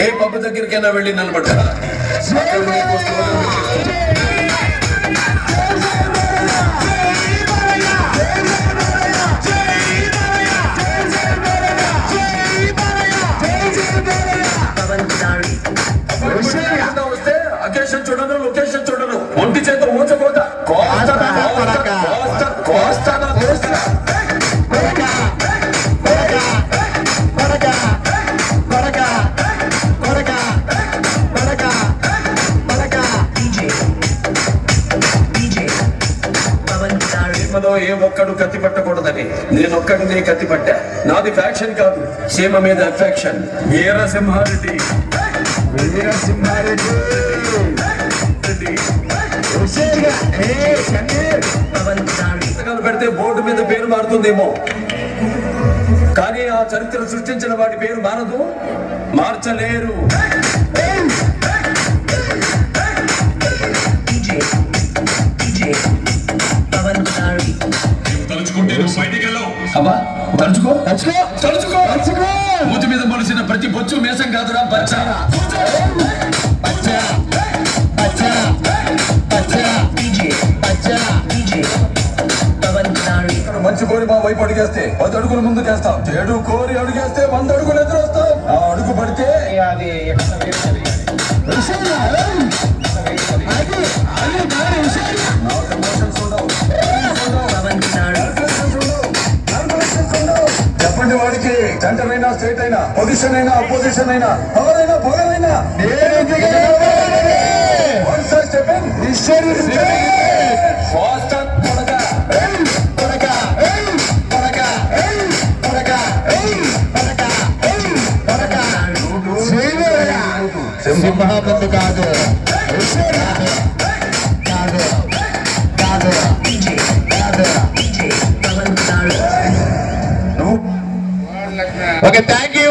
ఏ pub దగ్గరికైనా వెళ్ళి నిలబడతారా? వస్తే occasion చూడను, లొకేషన్ చూడను, ఒంటి చేత ఊచకోత ఏ ఒక్కడు కత్తి పట్టకూడదని నేనొక్కడినే కత్తి పట్టా. నాది ఫ్యాక్షన్ కాదు, సీమ మీద అఫెక్షన్. వీరసింహారెడ్డి పెడితే బోర్డు మీద పేరు మారుతుందేమో, కానీ ఆ చరిత్ర సృష్టించిన వాటి పేరు మారదు, మార్చలేరు. మూతి మీద మొలిసిన ప్రతి బొచ్చు మేసం కాదురా బచ్చ. మంచి కోరి మా వైపు అడిగేస్తే 10 అడుగులు ముందుకేస్తాం, చెడు కోరి అడిగేస్తే 100 అడుగులు ఎదురొస్తాం. ఆ అడుగు పడితే అది చెప్పండి వాడికి, సెంటర్ అయినా స్టేట్ అయినా, పొజిషన్ అయినా అపోజిషన్ అయినా, ఎవరైనా పొగరైనా సింహాబంధు కాదు. Okay, thank you.